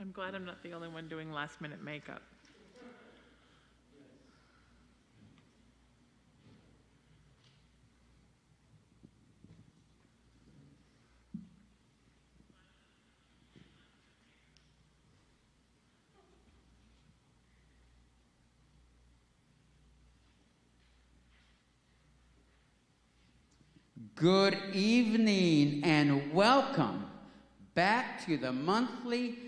I'm glad I'm not the only one doing last-minute makeup. Good evening and welcome back to the monthly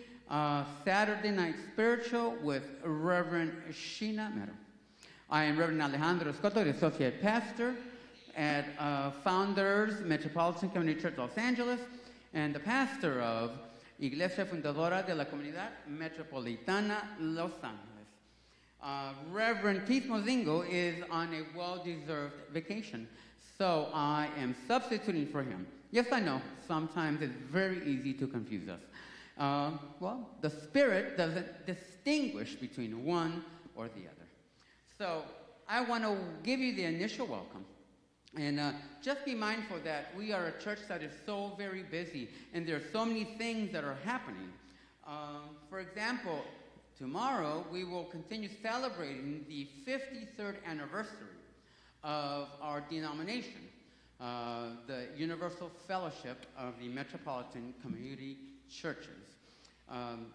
Saturday Night Spiritual with Reverend Sheena. I am Reverend Alejandro Escoto, the Associate Pastor at Founders Metropolitan Community Church, Los Angeles, and the pastor of Iglesia Fundadora de la Comunidad Metropolitana, Los Angeles. Reverend Keith Mozingo is on a well-deserved vacation, so I am substituting for him. Yes, I know, sometimes it's very easy to confuse us. Well, the Spirit doesn't distinguish between one or the other. So I want to give you the initial welcome. And just be mindful that we are a church that is so very busy, and there are so many things that are happening. For example, tomorrow we will continue celebrating the 53rd anniversary of our denomination, the Universal Fellowship of the Metropolitan Community Churches.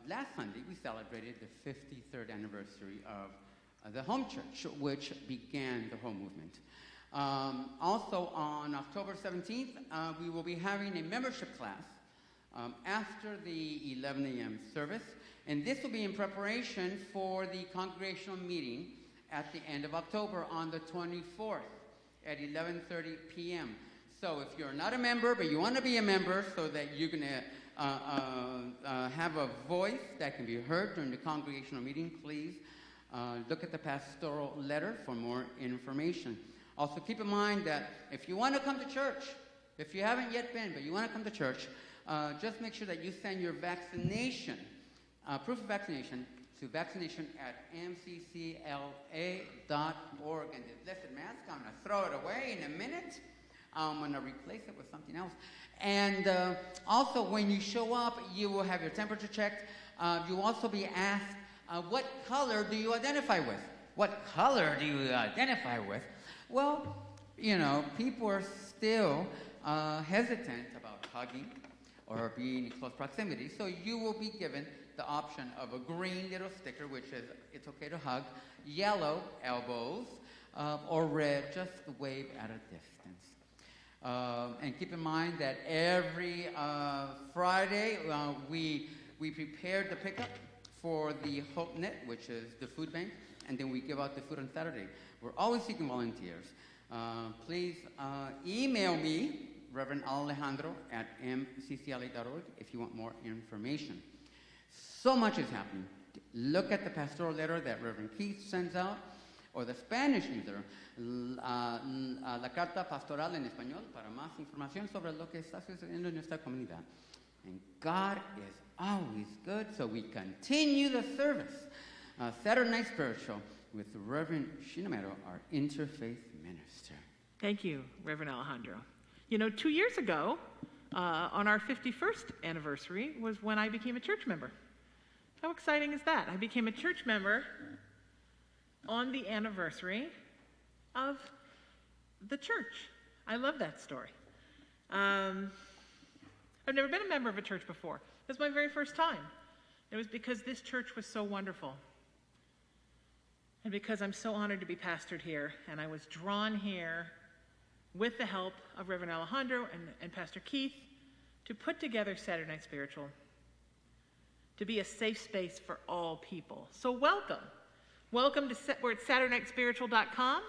Last Sunday, we celebrated the 53rd anniversary of the home church, which began the whole movement. Also, on October 17th, we will be having a membership class after the 11 a.m. service, and this will be in preparation for the congregational meeting at the end of October on the 24th at 11:30 p.m. So if you're not a member, but you want to be a member so that you can have a voice that can be heard during the congregational meeting, please look at the pastoral letter for more information. Also keep in mind that if you want to come to church, if you haven't yet been, but you want to come to church, just make sure that you send your vaccination, proof of vaccination, to vaccination@mccla.org. And this blessed mask, I'm going to throw it away in a minute. I'm going to replace it with something else. And also, when you show up, you will have your temperature checked. You will also be asked, what color do you identify with? What color do you identify with? Well, you know, people are still hesitant about hugging or being in close proximity. So you will be given the option of a green little sticker, which is it's okay to hug, yellow, elbows, or red, just wave at a distance. And keep in mind that every Friday we prepare the pickup for the Hope Net, which is the food bank, and then we give out the food on Saturday. We're always seeking volunteers. Please email me, Reverend Alejandro, at MCC-ICM if you want more information. So much is happening. Look at the pastoral letter that Reverend Keith sends out, or the Spanish newsletter, la carta pastoral en español, para más información sobre lo que está sucediendo en nuestra comunidad. And God is always good, so we continue the service. Saturday Night Spiritual with Reverend Sheena, our Interfaith minister. Thank you, Reverend Alejandro. You know, 2 years ago, on our 51st anniversary, was when I became a church member. How exciting is that? I became a church member on the anniversary of the church. I love that story. I've never been a member of a church before. This was my very first time. It was because this church was so wonderful. And because I'm so honored to be pastored here, and I was drawn here with the help of Reverend Alejandro and Pastor Keith to put together Saturday Night Spiritual, to be a safe space for all people. So welcome. Welcome to, we're at SaturdayNightSpiritual.com.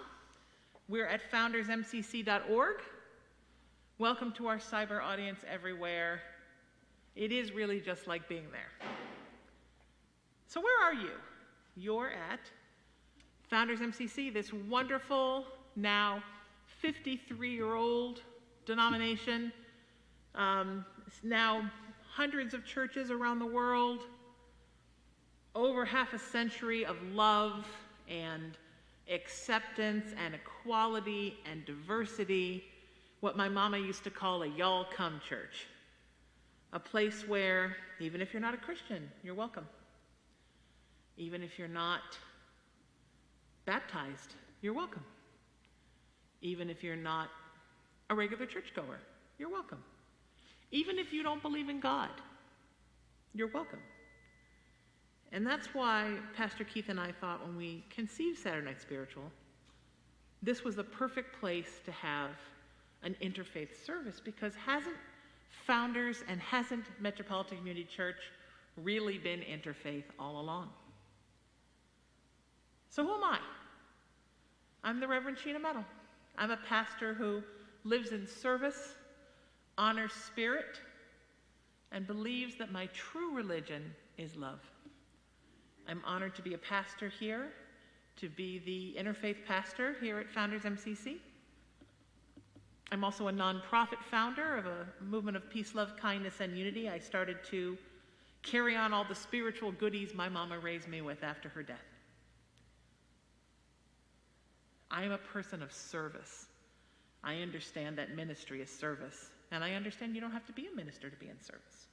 We're at FoundersMCC.org. Welcome to our cyber audience everywhere. It is really just like being there. So where are you? You're at FoundersMCC, this wonderful, now 53-year-old denomination. It's now hundreds of churches around the world, over half a century of love and acceptance and equality and diversity, what my mama used to call a y'all come church. A place where, even if you're not a Christian, you're welcome. Even if you're not baptized, you're welcome. Even if you're not a regular churchgoer, you're welcome. Even if you don't believe in God, you're welcome. And that's why Pastor Keith and I thought when we conceived Saturday Night Spiritual, this was the perfect place to have an interfaith service, because hasn't Founders and hasn't Metropolitan Community Church really been interfaith all along? So who am I? I'm the Reverend Sheena Metal. I'm a pastor who lives in service, honors spirit, and believes that my true religion is love. I'm honored to be a pastor here, to be the interfaith pastor here at FoundersMCC. I'm also a nonprofit founder of a movement of peace, love, kindness, and unity. I started to carry on all the spiritual goodies my mama raised me with after her death. I am a person of service. I understand that ministry is service, and I understand you don't have to be a minister to be in service.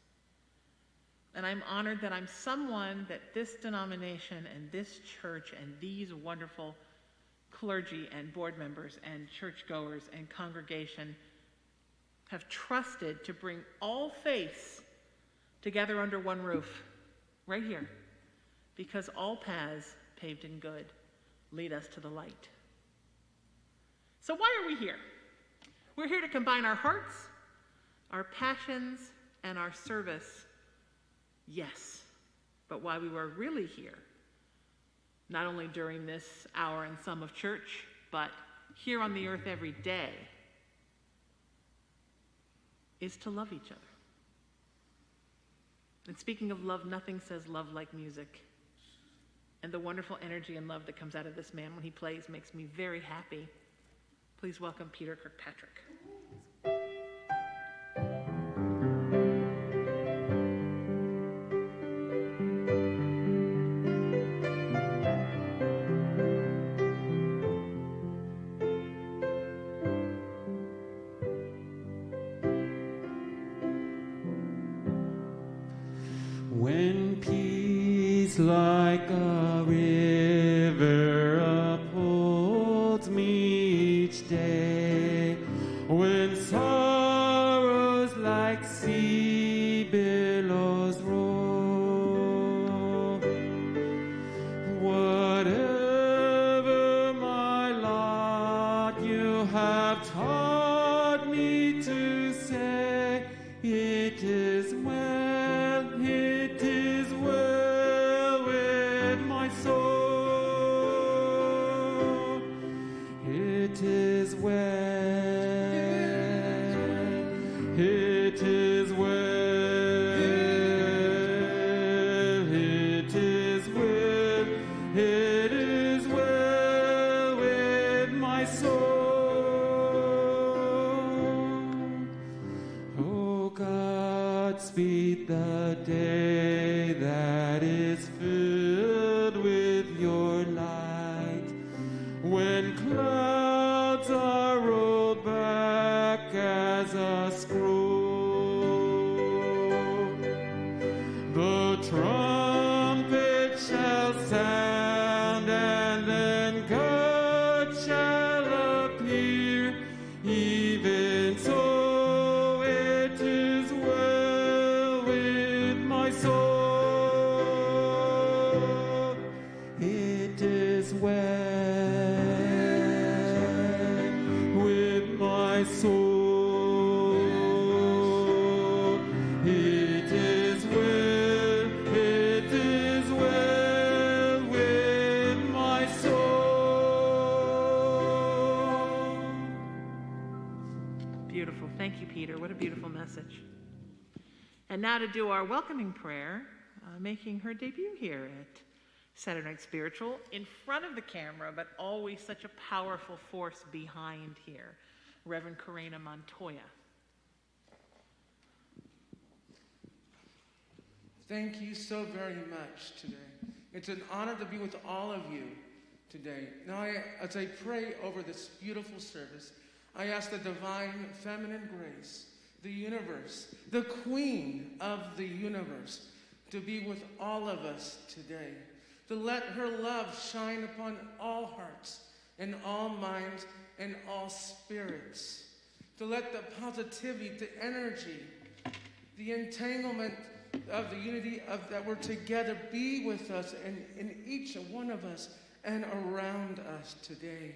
And I'm honored that I'm someone that this denomination and this church and these wonderful clergy and board members and churchgoers and congregation have trusted to bring all faiths together under one roof, right here, because all paths paved in good lead us to the light. So why are we here? We're here to combine our hearts, our passions, and our service, yes, but why we were really here, not only during this hour and some of church, but here on the earth every day, is to love each other. And speaking of love, nothing says love like music. And the wonderful energy and love that comes out of this man when he plays makes me very happy. Please welcome Peter Kirkpatrick. When peace like a river upholds me each day, when sorrows like sea billows roll, whatever my lot, you have taught me to say, it is well. It is well with my soul. It is well. It is well. It is well. It is well with my soul. Oh, Godspeed the day that is filled with your light, when clouds are rolled back as a scroll. The trumpet shall sound, and then God shall appear. Even so, it is well with my soul. It is well with my soul. It is well. It is well with my soul. Beautiful. Thank you, Peter. What a beautiful message. And now to do our welcoming prayer, making her debut here at Saturday Night Spiritual, in front of the camera, but always such a powerful force behind here, Reverend Corena Montoya. Thank you so very much today. It's an honor to be with all of you today. Now, as I pray over this beautiful service, I ask the divine feminine grace the universe, the queen of the universe, to be with all of us today, to let her love shine upon all hearts and all minds and all spirits, to let the positivity, the energy, the entanglement of the unity of that we're together be with us and in each one of us and around us today.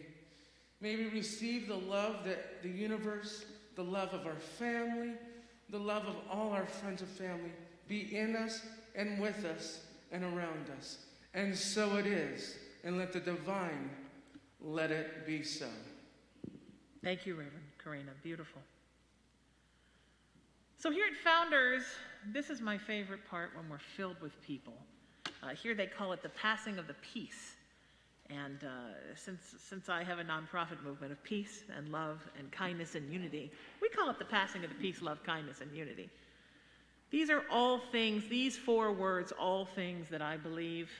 May we receive the love that the universe, the love of our family, the love of all our friends and family be in us and with us and around us. And so it is. And let the divine let it be so. Thank you, Reverend Corena. Beautiful. So here at Founders, this is my favorite part when we're filled with people. Here they call it the passing of the peace. And since I have a nonprofit movement of peace and love and kindness and unity, we call it the passing of the peace, love, kindness, and unity. These are all things, these 4 words, all things that I believe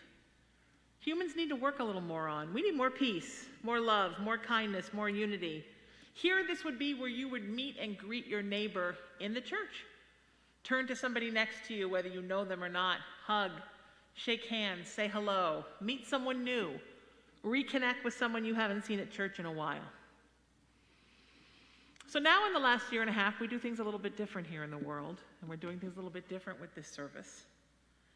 humans need to work a little more on. We need more peace, more love, more kindness, more unity. Here, this would be where you would meet and greet your neighbor in the church. Turn to somebody next to you, whether you know them or not. Hug, shake hands, say hello, meet someone new, reconnect with someone you haven't seen at church in a while. So now in the last year and a half, we do things a little bit different here in the world, and we're doing things a little bit different with this service.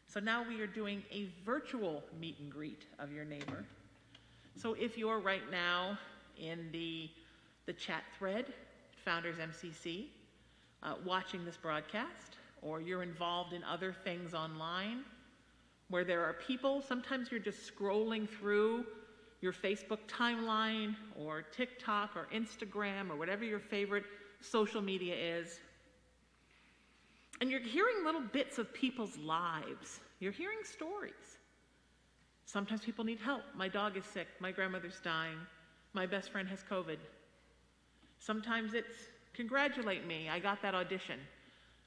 So now we are doing a virtual meet and greet of your neighbor. So if you're right now in the chat thread, FoundersMCC, watching this broadcast, or you're involved in other things online where there are people, sometimes you're just scrolling through your Facebook timeline or TikTok or Instagram or whatever your favorite social media is, and you're hearing little bits of people's lives. You're hearing stories. Sometimes people need help. My dog is sick. My grandmother's dying. My best friend has COVID. Sometimes it's, congratulate me, I got that audition.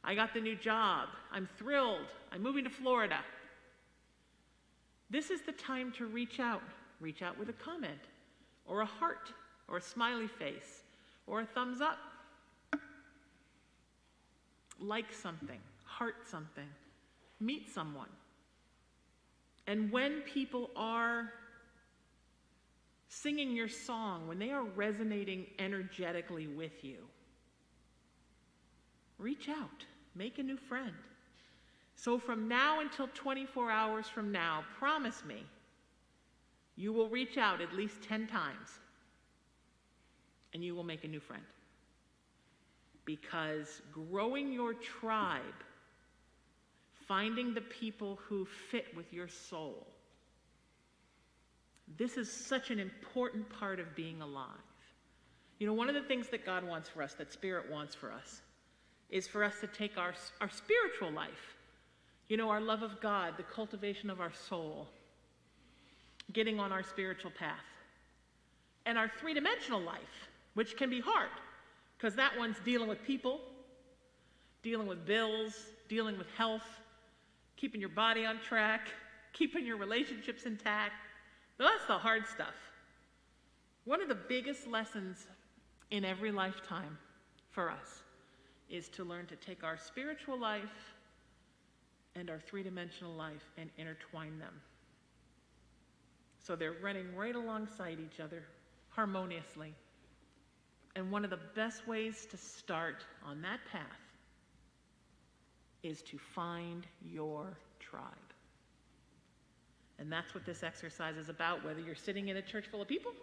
I got the new job. I'm thrilled. I'm moving to Florida. This is the time to reach out. Reach out with a comment, or a heart, or a smiley face, or a thumbs up. Like something, heart something, meet someone. And when people are singing your song, when they are resonating energetically with you, reach out, make a new friend. So from now until 24 hours from now, promise me, you will reach out at least 10 times and you will make a new friend. Because growing your tribe, finding the people who fit with your soul, this is such an important part of being alive. You know, one of the things that God wants for us, that Spirit wants for us, is for us to take our spiritual life, you know, our love of God, the cultivation of our soul, getting on our spiritual path, and our 3-dimensional life, which can be hard, because that one's dealing with people, dealing with bills, dealing with health, keeping your body on track, keeping your relationships intact. But that's the hard stuff. One of the biggest lessons in every lifetime for us is to learn to take our spiritual life and our 3-dimensional life and intertwine them, so they're running right alongside each other harmoniously. And one of the best ways to start on that path is to find your tribe. And that's what this exercise is about, whether you're sitting in a church full of people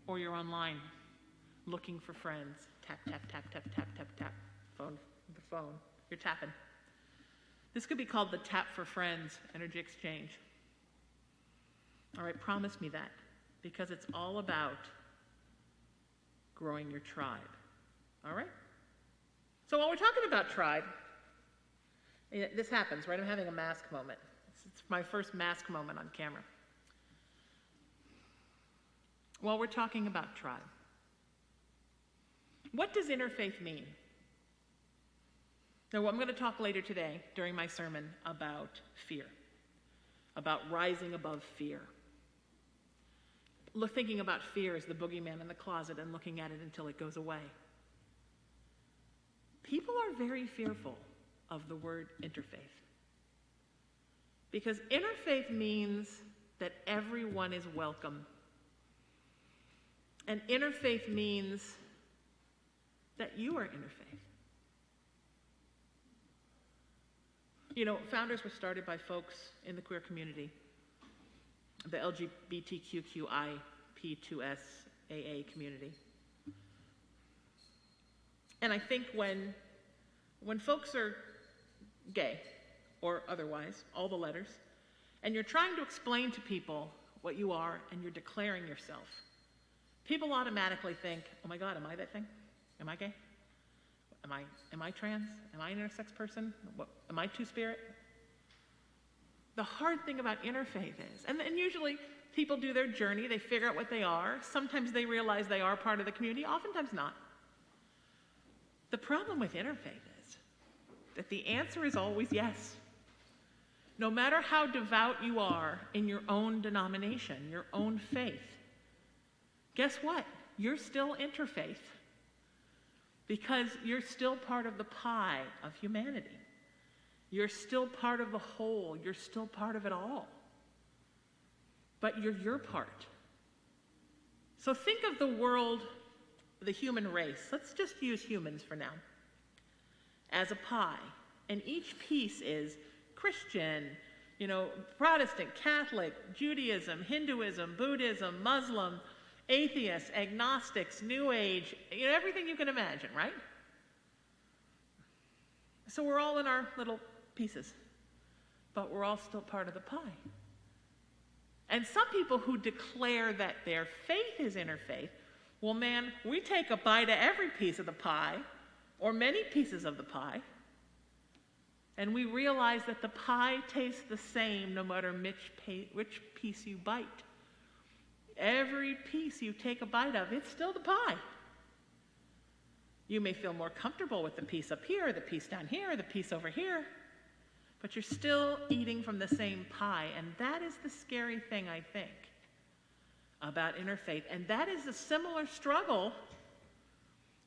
or you're online looking for friends. Tap, tap, tap, tap, tap, tap, tap. The phone. You're tapping. This could be called the Tap for Friends Energy Exchange. All right, promise me that, because it's all about growing your tribe. All right? So while we're talking about tribe, this happens, right? I'm having a mask moment. It's my first mask moment on camera. While we're talking about tribe, what does interfaith mean? Now, I'm going to talk later today during my sermon about fear, about rising above fear. thinking about fear as the boogeyman in the closet and looking at it until it goes away. People are very fearful of the word interfaith. Because interfaith means that everyone is welcome. And interfaith means that you are interfaith. You know, Founders were started by folks in the queer community, the LGBTQIP2SAA community. And I think when folks are gay, or otherwise, all the letters, and you're trying to explain to people what you are and you're declaring yourself, people automatically think, oh my God, am I that thing? Am I gay? Am I trans? Am I an intersex person? Am I two-spirit? The hard thing about interfaith is, and usually people do their journey, they figure out what they are. Sometimes they realize they are part of the community, oftentimes not. The problem with interfaith is that the answer is always yes. No matter how devout you are in your own denomination, your own faith, guess what? You're still interfaith because you're still part of the pie of humanity. You're still part of the whole. You're still part of it all. But you're your part. So think of the world, the human race. Let's just use humans for now. As a pie. And each piece is Christian, Protestant, Catholic, Judaism, Hinduism, Buddhism, Muslim, atheists, agnostics, New Age, everything you can imagine, right? So we're all in our little pieces, but we're all still part of the pie. And some people who declare that their faith is interfaith, well, man, we take a bite of every piece of the pie, or many pieces of the pie, and we realize that the pie tastes the same no matter which piece you bite. Every piece you take a bite of, it's still the pie. You may feel more comfortable with the piece up here, the piece down here, the piece over here, but you're still eating from the same pie, and that is the scary thing, I think, about interfaith. And that is a similar struggle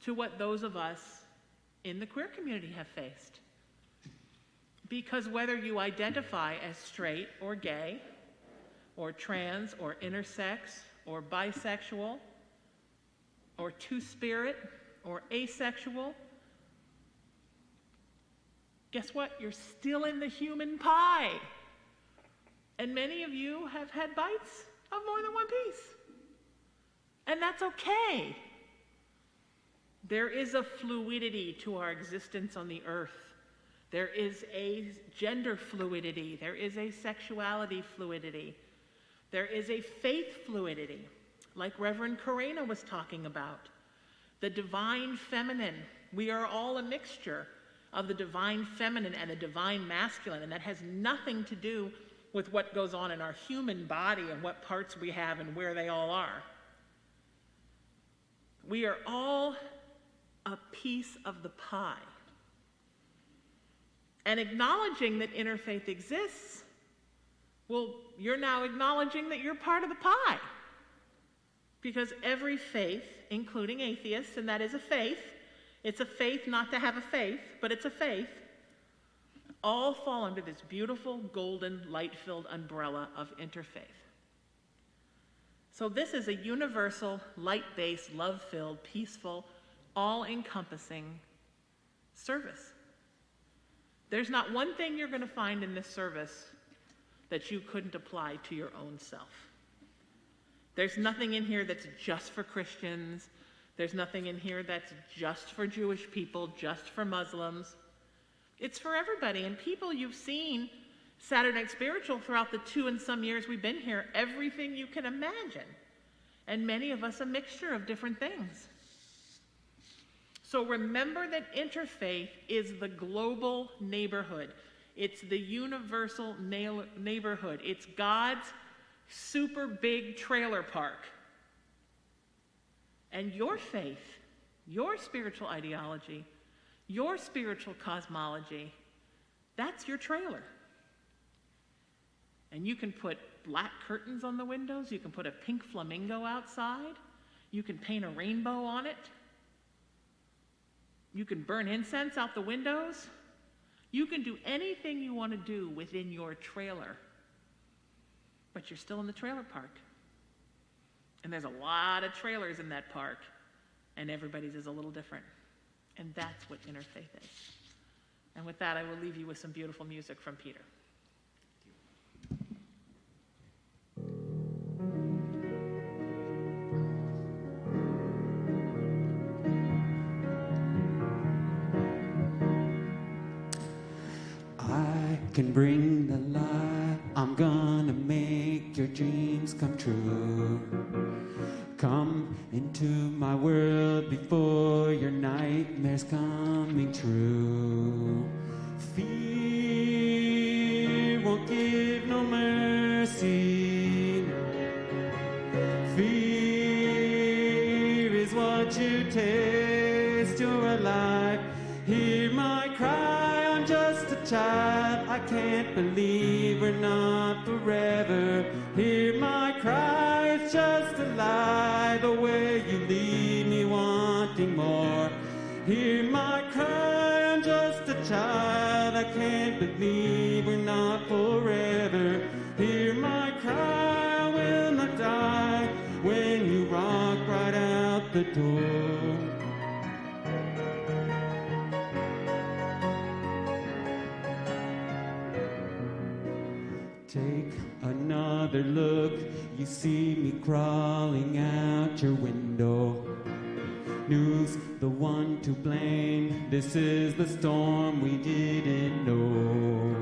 to what those of us in the queer community have faced. Because whether you identify as straight or gay, or trans, or intersex, or bisexual, or two-spirit, or asexual, guess what? You're still in the human pie. And many of you have had bites of more than one piece. And that's okay. There is a fluidity to our existence on the earth. There is a gender fluidity. There is a sexuality fluidity. There is a faith fluidity, like Reverend Corena was talking about. The divine feminine. We are all a mixture of the divine feminine and the divine masculine, and that has nothing to do with what goes on in our human body and what parts we have and where they all are. We are all a piece of the pie. And acknowledging that interfaith exists, well, you're now acknowledging that you're part of the pie. Because every faith, including atheists, and that is a faith, it's a faith not to have a faith, but it's a faith, all fall under this beautiful, golden, light-filled umbrella of interfaith. So this is a universal, light-based, love-filled, peaceful, all-encompassing service. There's not one thing you're going to find in this service that you couldn't apply to your own self. There's nothing in here that's just for Christians. There's nothing in here that's just for Jewish people, just for Muslims. It's for everybody. And people you've seen Saturday Night Spiritual throughout the 2 and some years we've been here, everything you can imagine. And many of us a mixture of different things. So remember that interfaith is the global neighborhood. It's the universal neighborhood. It's God's super big trailer park. And your faith, your spiritual ideology, your spiritual cosmology, that's your trailer. And you can put black curtains on the windows. You can put a pink flamingo outside. You can paint a rainbow on it. You can burn incense out the windows. You can do anything you want to do within your trailer. But you're still in the trailer park. And there's a lot of trailers in that park. And everybody's is a little different. And that's what interfaith is. And with that, I will leave you with some beautiful music from Peter. I can bring the light. I'm gonna make your dreams come true. Come into my world before your nightmares coming true. Fear won't give no mercy. Fear is what you taste. You're alive. Hear my cry. I'm just a child. I can't believe we're not forever. Hear my cry. It's just a lie. The way you leave me wanting more. Hear my cry. I'm just a child. I can't believe we're not forever. Hear my cry. I will not die when you walk right out the door. Take another look, you see me crawling out your window. Who's the one to blame? This is the storm we didn't know.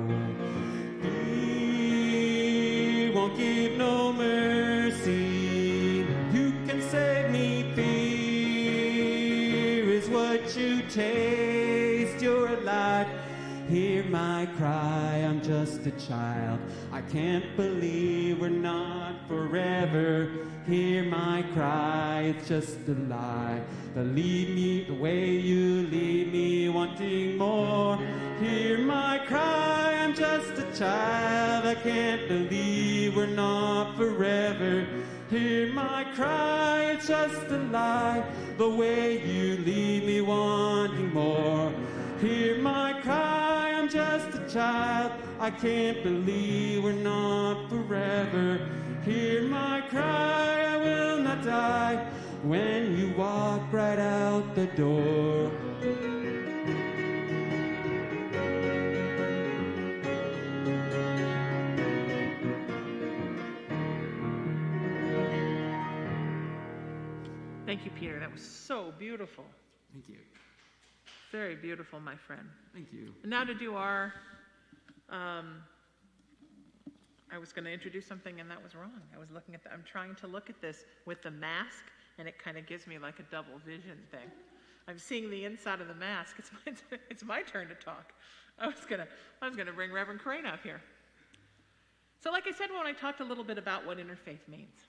Fear won't give no mercy. Who can save me? Fear is what you taste. You're alive. Hear my cry, I'm just a child. I can't believe we're not forever. Hear my cry, it's just a lie. Believe me the way you leave me wanting more. Hear my cry, I'm just a child. I can't believe we're not forever. Hear my cry, it's just a lie. The way you leave me wanting more. Hear my cry, I'm just a child. I can't believe we're not forever. Hear my cry, I will not die when you walk right out the door. Thank you, Peter. That was so beautiful. Thank you. Very beautiful, my friend. Thank you. And now to do our, I was going to introduce something and that was wrong. I'm trying to look at this with the mask and it kind of gives me like a double vision thing. I'm seeing the inside of the mask. It's my turn to talk. I was gonna bring Reverend Corena up here. So like I said when I talked a little bit about what interfaith means.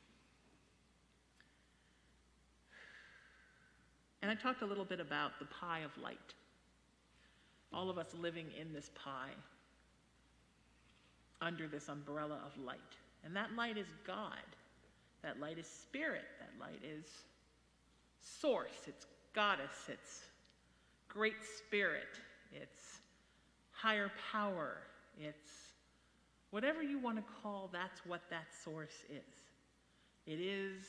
And I talked a little bit about the pie of light. All of us living in this pie, under this umbrella of light. And that light is God. That light is spirit. That light is source. It's goddess. It's great spirit. It's higher power. It's whatever you want to call, that's what that source is. It is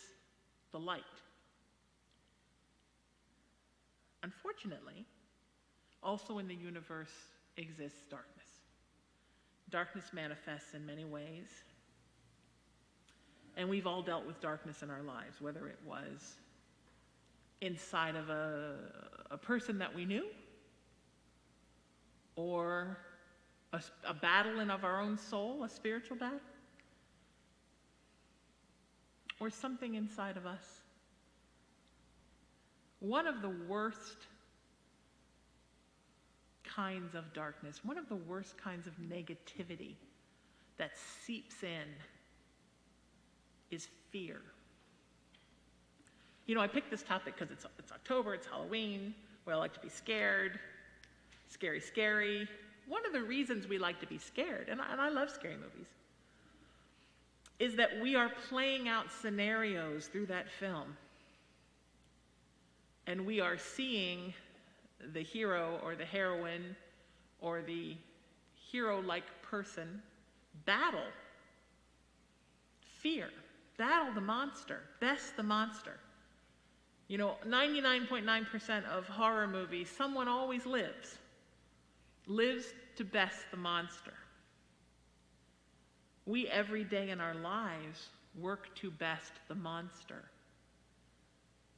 the light. Unfortunately, also in the universe exists darkness. Darkness manifests in many ways. And we've all dealt with darkness in our lives, whether it was inside of a person that we knew, or a battle in of our own soul, a spiritual battle, or something inside of us. One of the worst kinds of darkness, one of the worst kinds of negativity that seeps in is fear. You know, I picked this topic because it's October, it's Halloween, we all like to be scared, scary, scary. One of the reasons we like to be scared, and I love scary movies, is that we are playing out scenarios through that film. And we are seeing the hero or the heroine or the hero-like person battle fear, battle the monster, best the monster. You know, 99.9% of horror movies, someone always lives to best the monster. We, every day in our lives, work to best the monster.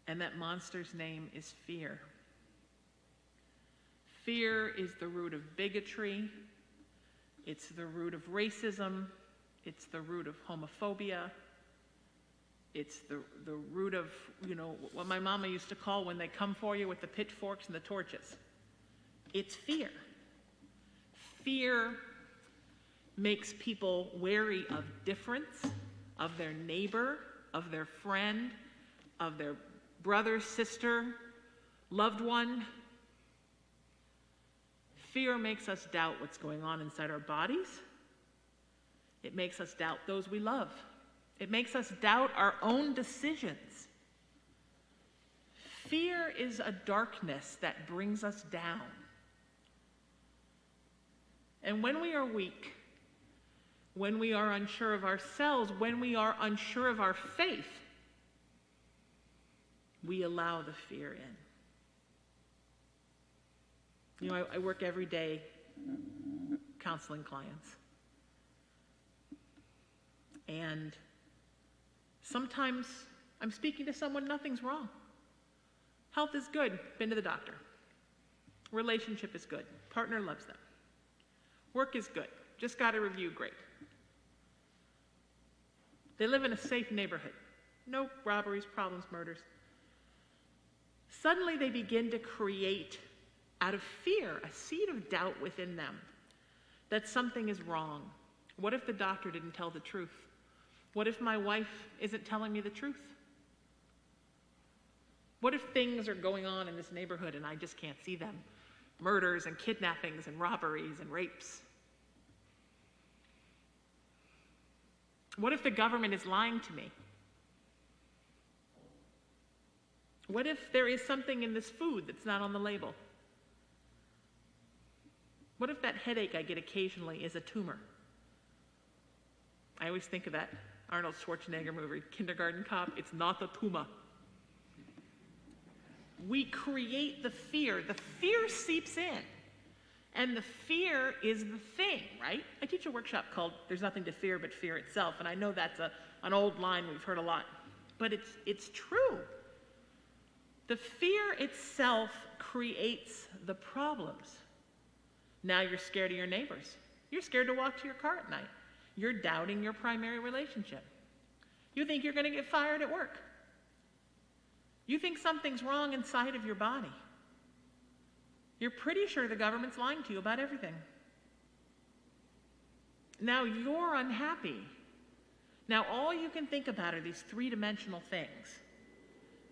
And that monster's name is fear. Fear is the root of bigotry. It's the root of racism. It's the root of homophobia. It's the root of, you know, what my mama used to call when they come for you with the pitchforks and the torches. It's fear. Fear makes people wary of difference, of their neighbor, of their friend, of their brother, sister, loved one. Fear makes us doubt what's going on inside our bodies. It makes us doubt those we love. It makes us doubt our own decisions. Fear is a darkness that brings us down. And when we are weak, when we are unsure of ourselves, when we are unsure of our faith, we allow the fear in. You know, I work every day counseling clients. And sometimes I'm speaking to someone, nothing's wrong. Health is good, been to the doctor. Relationship is good, partner loves them. Work is good, just got a review, great. They live in a safe neighborhood. No robberies, problems, murders. Suddenly they begin to create, out of fear, a seed of doubt within them that something is wrong. What if the doctor didn't tell the truth? What if my wife isn't telling me the truth? What if things are going on in this neighborhood and I just can't see them? Murders and kidnappings and robberies and rapes. What if the government is lying to me? What if there is something in this food that's not on the label? What if that headache I get occasionally is a tumor? I always think of that Arnold Schwarzenegger movie, Kindergarten Cop. It's not the tumor. We create the fear. The fear seeps in. And the fear is the thing, right? I teach a workshop called There's Nothing to Fear But Fear Itself. And I know that's an old line we've heard a lot. But it's true. The fear itself creates the problems. Now you're scared of your neighbors. You're scared to walk to your car at night. You're doubting your primary relationship. You think you're going to get fired at work. You think something's wrong inside of your body. You're pretty sure the government's lying to you about everything. Now you're unhappy. Now all you can think about are these three-dimensional things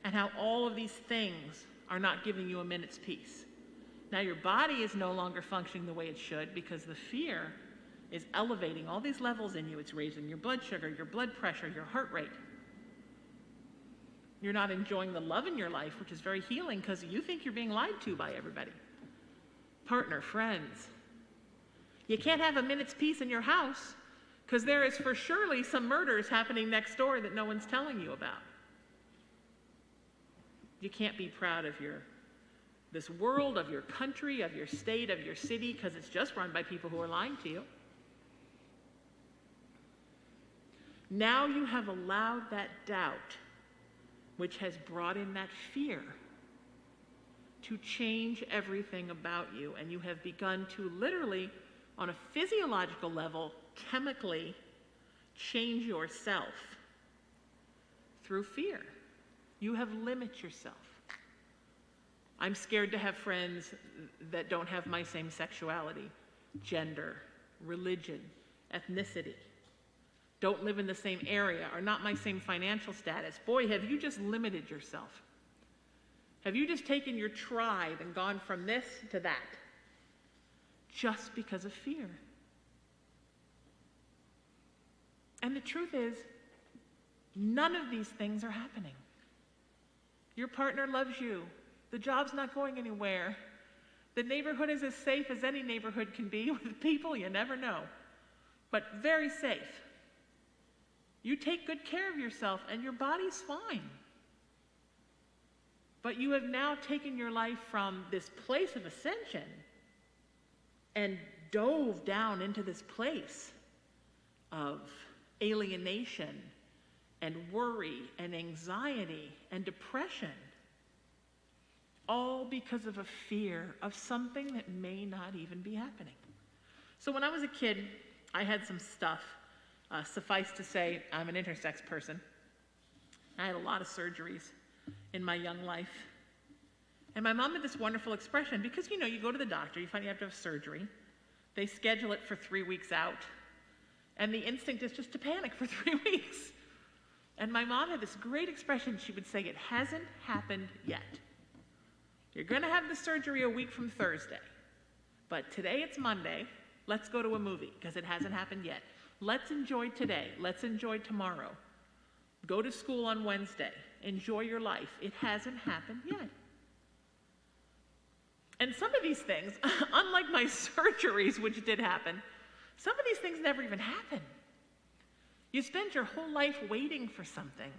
and how all of these things are not giving you a minute's peace. Now your body is no longer functioning the way it should because the fear is elevating all these levels in you. It's raising your blood sugar, your blood pressure, your heart rate. You're not enjoying the love in your life, which is very healing because you think you're being lied to by everybody. Partner, friends. You can't have a minute's peace in your house because there is for surely some murders happening next door that no one's telling you about. You can't be proud of this world, of your country, of your state, of your city, because it's just run by people who are lying to you. Now you have allowed that doubt, which has brought in that fear, to change everything about you. And you have begun to literally, on a physiological level, chemically change yourself through fear. You have limited yourself. I'm scared to have friends that don't have my same sexuality, gender, religion, ethnicity, don't live in the same area, are not my same financial status. Boy, have you just limited yourself. Have you just taken your tribe and gone from this to that just because of fear? And the truth is, none of these things are happening. Your partner loves you. The job's not going anywhere. The neighborhood is as safe as any neighborhood can be with people you never know, but very safe. You take good care of yourself and your body's fine. But you have now taken your life from this place of ascension and dove down into this place of alienation and worry and anxiety and depression, all because of a fear of something that may not even be happening. So when I was a kid, I had some stuff. Suffice to say, I'm an intersex person. I had a lot of surgeries in my young life. And my mom had this wonderful expression, because you go to the doctor, you find you have to have surgery. They schedule it for 3 weeks out. And the instinct is just to panic for 3 weeks. And my mom had this great expression. She would say, it hasn't happened yet. You're going to have the surgery a week from Thursday. But today it's Monday. Let's go to a movie, because it hasn't happened yet. Let's enjoy today. Let's enjoy tomorrow. Go to school on Wednesday. Enjoy your life. It hasn't happened yet. And some of these things, unlike my surgeries, which did happen, some of these things never even happen. You spend your whole life waiting for something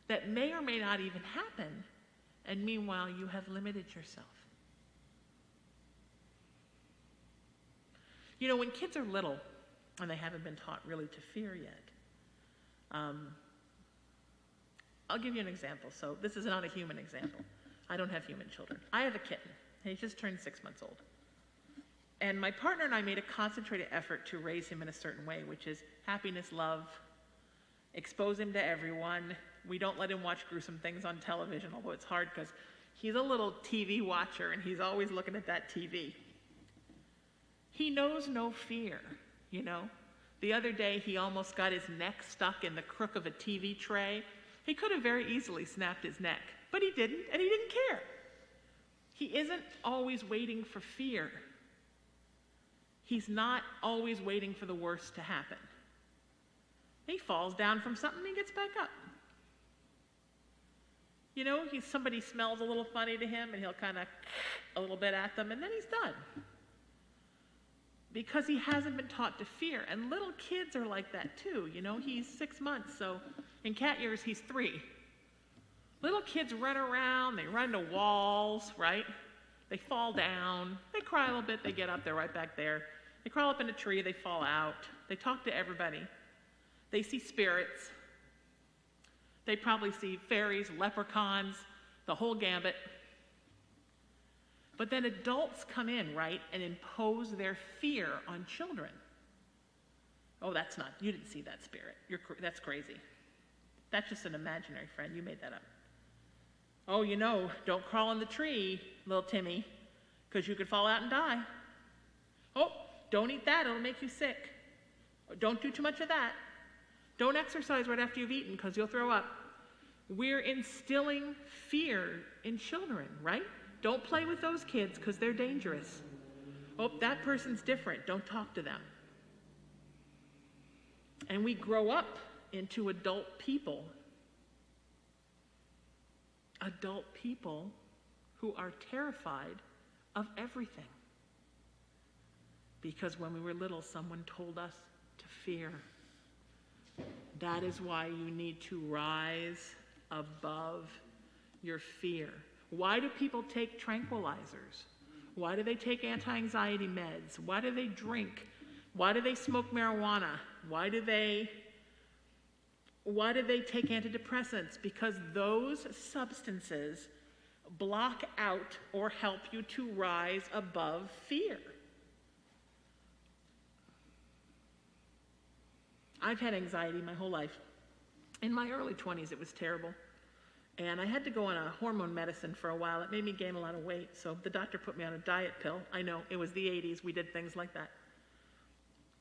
that may or may not even happen, and meanwhile you have limited yourself. When kids are little and they haven't been taught really to fear yet, I'll give you an example. So this is not a human example. I don't have human children. I have a kitten, and he just turned 6 months old. And my partner and I made a concentrated effort to raise him in a certain way, which is happiness, love, expose him to everyone. We don't let him watch gruesome things on television, although it's hard because he's a little TV watcher and he's always looking at that TV. He knows no fear, The other day he almost got his neck stuck in the crook of a TV tray. He could have very easily snapped his neck, but he didn't, and he didn't care. He isn't always waiting for fear. He's not always waiting for the worst to happen. He falls down from something and he gets back up. Somebody smells a little funny to him and he'll kind of a little bit at them and then he's done. Because he hasn't been taught to fear. And little kids are like that too. He's 6 months, so in cat years he's 3. Little kids run around, they run into walls, right? They fall down, they cry a little bit, they get up, they're right back there. They crawl up in a tree, they fall out. They talk to everybody. They see spirits. They probably see fairies, leprechauns, the whole gambit. But then adults come in, right, and impose their fear on children. Oh, you didn't see that spirit. That's crazy. That's just an imaginary friend. You made that up. Oh, don't crawl in the tree, little Timmy, because you could fall out and die. Oh, don't eat that. It'll make you sick. Don't do too much of that. Don't exercise right after you've eaten because you'll throw up. We're instilling fear in children, right? Don't play with those kids because they're dangerous. Oh, that person's different. Don't talk to them. And we grow up into adult people. Adult people who are terrified of everything. Because when we were little, someone told us to fear. That is why you need to rise above your fear. Why do people take tranquilizers? Why do they take anti-anxiety meds? Why do they drink? Why do they smoke marijuana? Why do they take antidepressants? Because those substances block out or help you to rise above fear. I've had anxiety my whole life. In my early 20s, it was terrible. And I had to go on a hormone medicine for a while. It made me gain a lot of weight. So the doctor put me on a diet pill. I know, it was the 80s. We did things like that.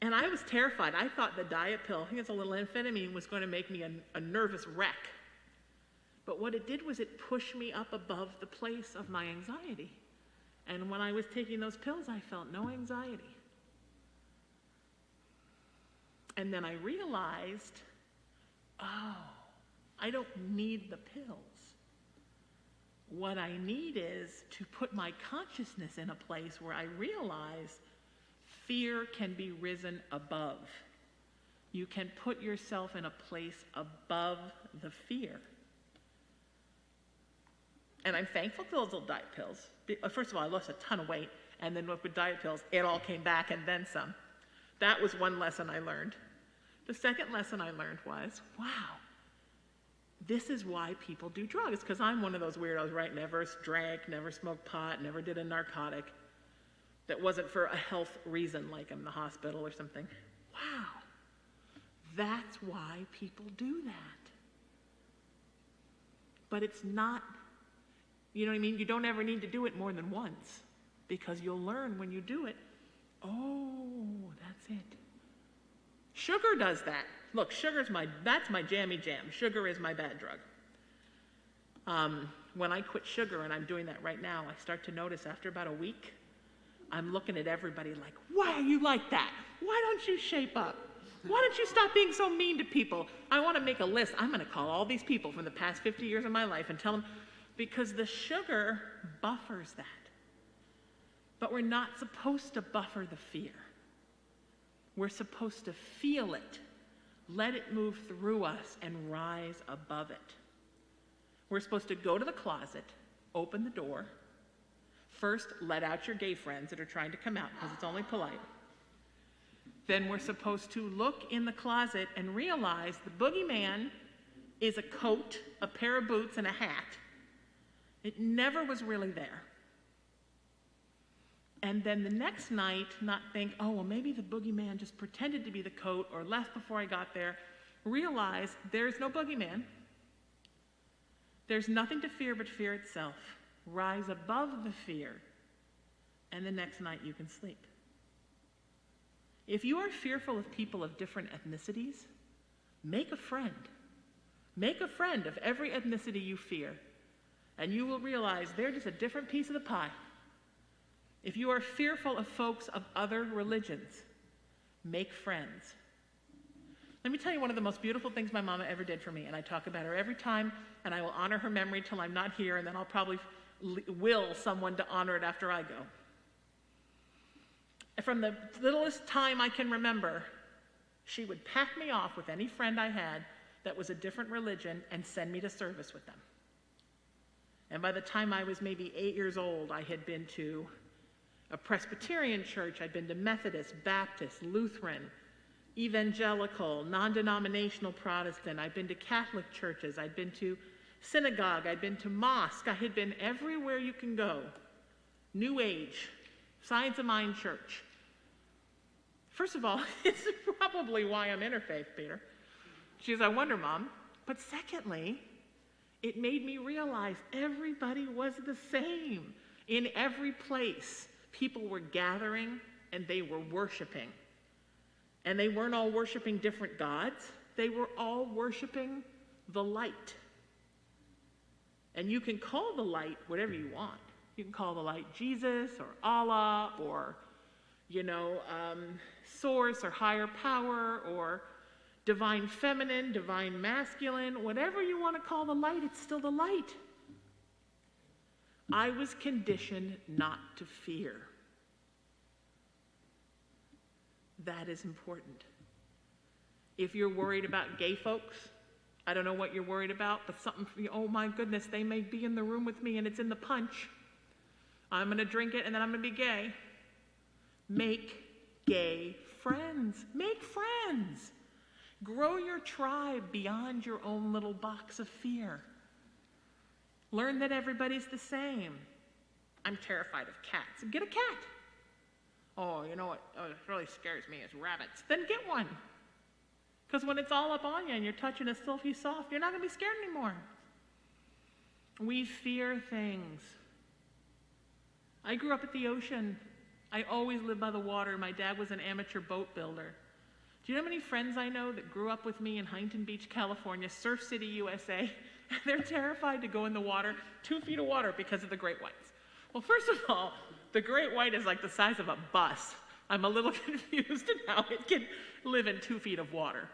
And I was terrified. I thought the diet pill, I think it's a little amphetamine, was going to make me a nervous wreck. But what it did was it pushed me up above the place of my anxiety. And when I was taking those pills, I felt no anxiety. And then I realized, oh, I don't need the pills. What I need is to put my consciousness in a place where I realize fear can be risen above. You can put yourself in a place above the fear. And I'm thankful for those little diet pills. First of all, I lost a ton of weight, and then with diet pills, it all came back and then some. That was one lesson I learned. The second lesson I learned was, wow, this is why people do drugs, because I'm one of those weirdos, right? Never drank, never smoked pot, never did a narcotic that wasn't for a health reason, like I'm in the hospital or something. Wow, that's why people do that. But it's not, you know what I mean? You don't ever need to do it more than once, because you'll learn when you do it, oh, that's it. Sugar does that. Look, that's my jammy jam. Sugar is my bad drug. When I quit sugar, and I'm doing that right now, I start to notice after about a week, I'm looking at everybody like, why are you like that? Why don't you shape up? Why don't you stop being so mean to people? I want to make a list. I'm going to call all these people from the past 50 years of my life and tell them, because the sugar buffers that. But we're not supposed to buffer the fear. We're supposed to feel it, let it move through us, and rise above it. We're supposed to go to the closet, open the door, first let out your gay friends that are trying to come out, because it's only polite. Then we're supposed to look in the closet and realize the boogeyman is a coat, a pair of boots, and a hat. It never was really there. And then the next night, not think, oh, well, maybe the boogeyman just pretended to be the coat or left before I got there. Realize there's no boogeyman. There's nothing to fear but fear itself. Rise above the fear, and the next night you can sleep. If you are fearful of people of different ethnicities, make a friend. Make a friend of every ethnicity you fear, and you will realize they're just a different piece of the pie. If you are fearful of folks of other religions, make friends. Let me tell you one of the most beautiful things my mama ever did for me, and I talk about her every time, and I will honor her memory till I'm not here, and then I'll probably will someone to honor it after I go. From the littlest time I can remember, she would pack me off with any friend I had that was a different religion and send me to service with them. And by the time I was maybe 8 years old, I had been to a Presbyterian church, I'd been to Methodist, Baptist, Lutheran, evangelical, non-denominational Protestant, I'd been to Catholic churches, I'd been to synagogue, I'd been to mosque, I had been everywhere you can go. New Age, Science of Mind Church. First of all, it's probably why I'm interfaith, Peter. She goes, I wonder, Mom. But secondly, it made me realize everybody was the same. In every place, people were gathering and they were worshiping. And they weren't all worshiping different gods. They were all worshiping the light. And you can call the light whatever you want. You can call the light Jesus or Allah or, source or higher power or divine feminine, divine masculine, whatever you want to call the light, it's still the light. I was conditioned not to fear. That is important. If you're worried about gay folks, I don't know what you're worried about, but something, oh my goodness, they may be in the room with me and it's in the punch. I'm going to drink it and then I'm going to be gay. Make gay friends. Make friends. Grow your tribe beyond your own little box of fear. Learn that everybody's the same. I'm terrified of cats. Get a cat. Oh, you know what really scares me is rabbits. Then get one. Because when it's all up on you and you're touching a silky soft, you're not going to be scared anymore. We fear things. I grew up at the ocean. I always lived by the water. My dad was an amateur boat builder. Do you know how many friends I know that grew up with me in Huntington Beach, California, Surf City, USA? They're terrified to go in the water, 2 feet of water, because of the great whites. Well, first of all, the great white is like the size of a bus. I'm a little confused in how it can live in 2 feet of water.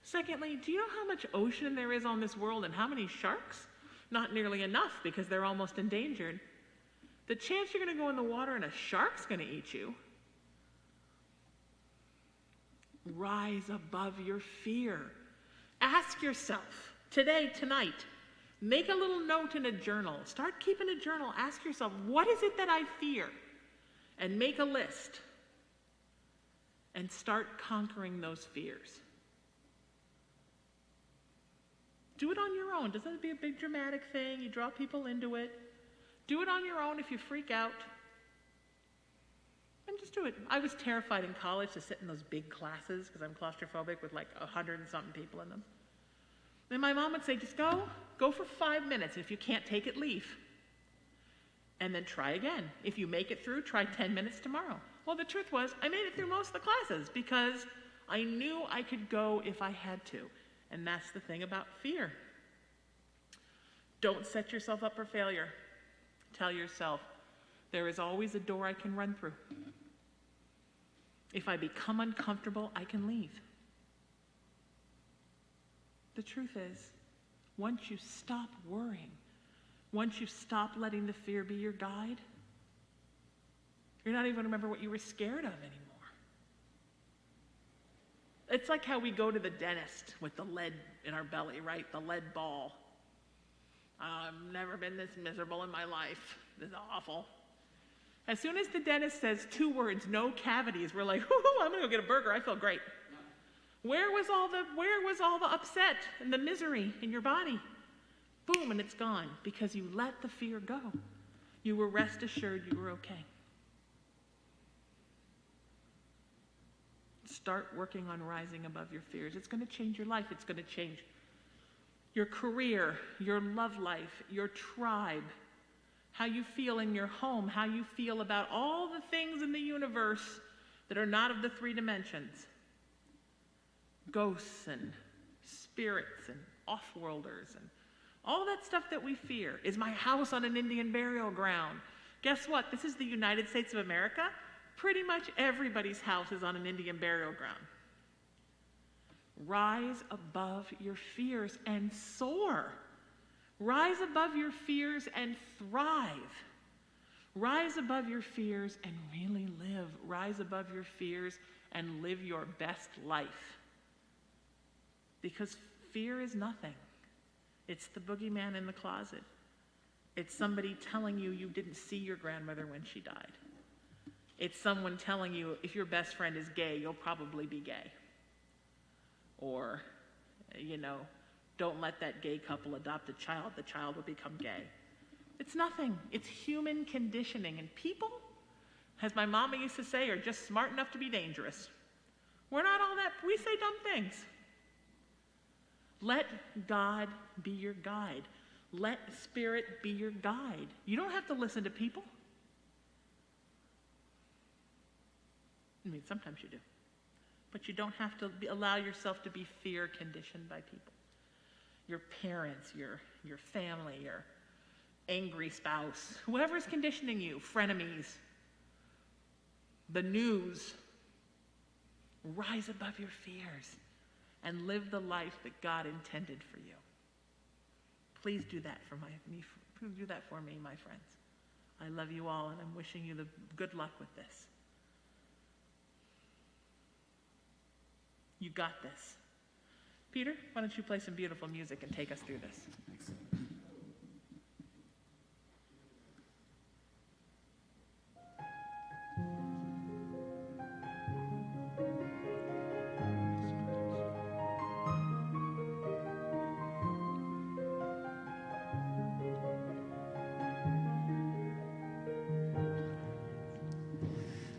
Secondly, do you know how much ocean there is on this world and how many sharks? Not nearly enough because they're almost endangered. The chance you're going to go in the water and a shark's going to eat you. Rise above your fear. Ask yourself today, tonight, make a little note in a journal. Start keeping a journal. Ask yourself, what is it that I fear? And make a list. And start conquering those fears. Do it on your own. Doesn't have to be a big dramatic thing. You draw people into it. Do it on your own if you freak out. And just do it. I was terrified in college to sit in those big classes because I'm claustrophobic with like 100 and something people in them. And my mom would say, just go for 5 minutes. If you can't take it, leave. And then try again. If you make it through, try 10 minutes tomorrow. Well, the truth was, I made it through most of the classes because I knew I could go if I had to. And that's the thing about fear. Don't set yourself up for failure. Tell yourself, there is always a door I can run through. If I become uncomfortable, I can leave. The truth is, once you stop worrying, once you stop letting the fear be your guide, you're not even going to remember what you were scared of anymore. It's like how we go to the dentist with the lead in our belly, right? The lead ball. I've never been this miserable in my life. This is awful. As soon as the dentist says 2 words, no cavities, we're like, whoo, I'm going to go get a burger. I feel great. Where was all the upset and the misery in your body? Boom, and it's gone because you let the fear go. You were rest assured you were okay. Start working on rising above your fears. It's going to change your life. It's going to change your career, your love life, your tribe, how you feel in your home, how you feel about all the things in the universe that are not of the 3 dimensions. Ghosts and spirits and off-worlders and all that stuff that we fear. Is my house on an Indian burial ground? Guess what? This is the United States of America. Pretty much everybody's house is on an Indian burial ground. Rise above your fears and soar. Rise above your fears and thrive. Rise above your fears and really live. Rise above your fears and live your best life. Because fear is nothing. It's the boogeyman in the closet. It's somebody telling you you didn't see your grandmother when she died. It's someone telling you if your best friend is gay, you'll probably be gay. Or, don't let that gay couple adopt a child. The child will become gay. It's nothing. It's human conditioning. And people, as my mama used to say, are just smart enough to be dangerous. We're not all that. We say dumb things. Let God be your guide. Let Spirit be your guide. You don't have to listen to people. I mean, sometimes you do. But you don't have to allow yourself to be fear conditioned by people. Your parents, your family, your angry spouse, whoever's conditioning you, frenemies, the news. Rise above your fears and live the life that God intended for you. Please do that for me, my friends. I love you all, and I'm wishing you the good luck with this. You got this. Peter, why don't you play some beautiful music and take us through this? Thanks.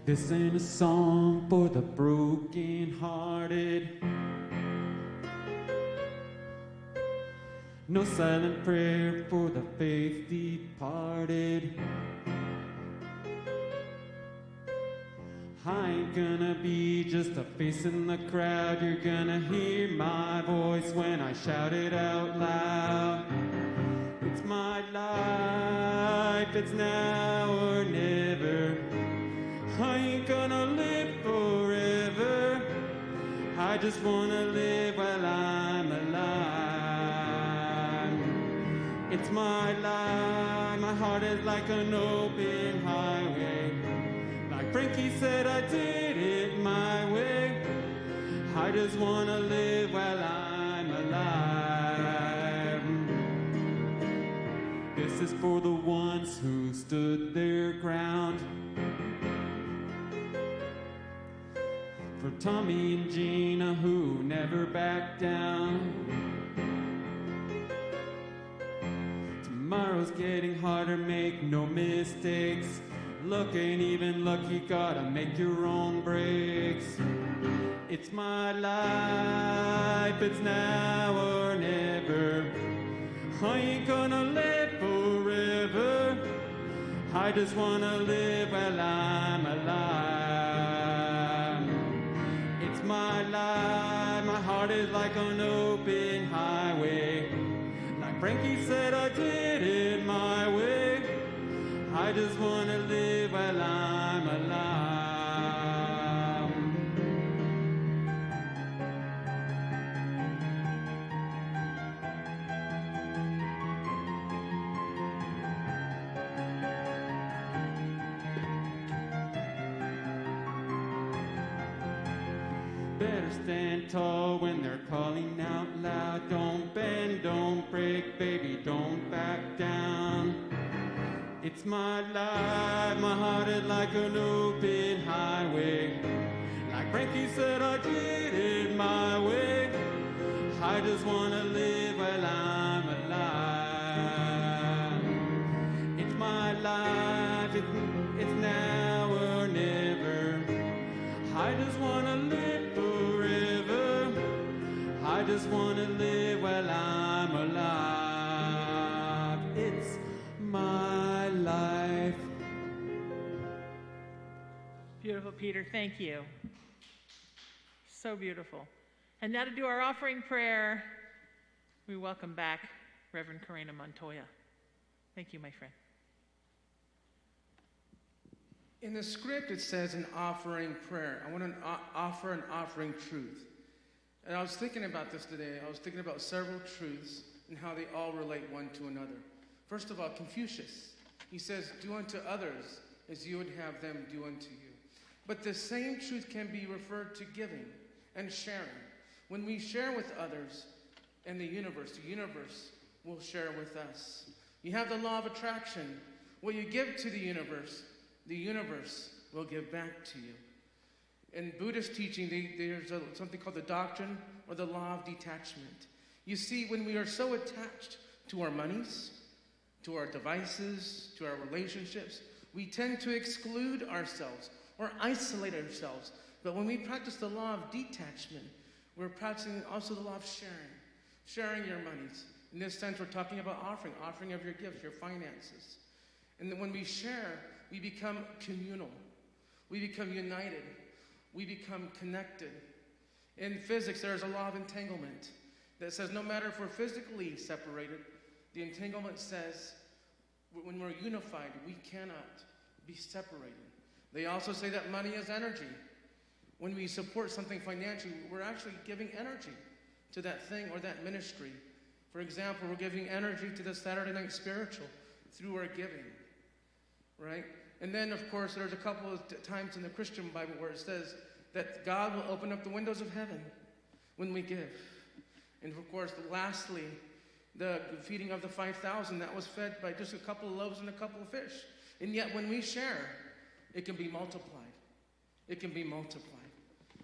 This ain't a song for the broken-hearted. No silent prayer for the faith departed. I ain't gonna be just a face in the crowd. You're gonna hear my voice when I shout it out loud. It's my life, it's now or never. I ain't gonna live just want to live while I'm alive. It's my life, my heart is like an open highway. Like Frankie said, I did it my way. I just want to live while I'm alive. This is for the ones who stood their ground. For Tommy and Gina who never backed down. Tomorrow's getting harder, make no mistakes. Luck ain't even lucky, gotta make your own breaks. It's my life, it's now or never. I ain't gonna live forever. I just wanna live while I'm alive. It's my life, my heart is like an open highway. Like Frankie said, I did it my way. I just wanna live while I'm alive. Better stand tall when they're calling out loud. Don't bend, don't break, baby, don't back down. It's my life, my heart is like an open highway. Like Frankie said, I did it my way. I just wanna live while I'm alive. It's my life, it's now or never. I just wanna live forever. I just wanna live while I'm alive. It's my life. Beautiful, Peter. Thank you. So beautiful. And now to do our offering prayer, we welcome back Reverend Corena Montoya. Thank you, my friend. In the script, it says an offering prayer. I want to offer an offering truth. And I was thinking about this today. I was thinking about several truths and how they all relate one to another. First of all, Confucius. He says, do unto others as you would have them do unto you. But the same truth can be referred to giving and sharing. When we share with others and the universe will share with us. You have the law of attraction. What you give to the universe will give back to you. In Buddhist teaching, there's something called the doctrine or the law of detachment. You see, when we are so attached to our monies, to our devices, to our relationships, we tend to exclude ourselves or isolate ourselves. But when we practice the law of detachment, we're practicing also the law of sharing your monies. In this sense, we're talking about offering of your gifts, your finances. And then when we share, we become communal. We become united. We become connected. In physics, there's a law of entanglement that says no matter if we're physically separated, the entanglement says when we're unified, we cannot be separated. They also say that money is energy. When we support something financially, we're actually giving energy to that thing or that ministry. For example, we're giving energy to the Saturday Night Spiritual through our giving, right? And then, of course, there's a couple of times in the Christian Bible where it says that God will open up the windows of heaven when we give. And, of course, lastly, the feeding of the 5,000, that was fed by just a couple of loaves and a couple of fish. And yet, when we share, it can be multiplied. It can be multiplied.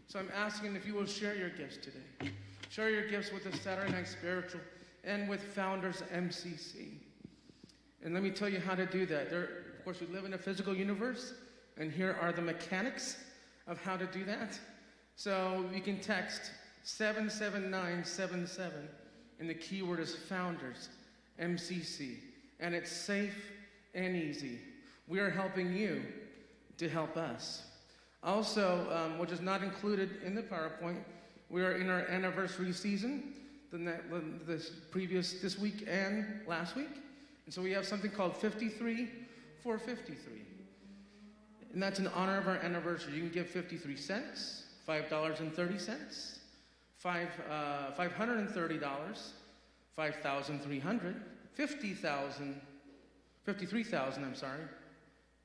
So I'm asking if you will share your gifts today. Share your gifts with the Saturday Night Spiritual and with FoundersMCC. And let me tell you how to do that. Of course, we live in a physical universe, and here are the mechanics of how to do that. So you can text 77977, and the keyword is FoundersMCC. And it's safe and easy. We are helping you to help us. Also, which is not included in the PowerPoint, we are in our anniversary season, this week and last week. And so we have something called 53 for 53. And that's in honor of our anniversary. You can give 53 cents, $5.30, $530, $5,300, $53,000, I'm sorry,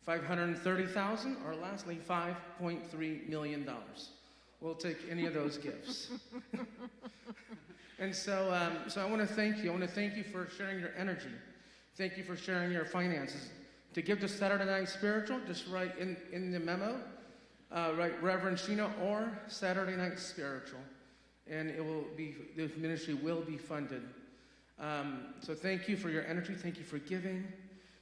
$530,000, or lastly, $5.3 million. We'll take any of those gifts. And so I want to thank you. I want to thank you for sharing your energy. Thank you for sharing your finances. To give to Saturday Night Spiritual, just write in the memo, write Reverend Sheena or Saturday Night Spiritual, and the ministry will be funded. So thank you for your energy. Thank you for giving.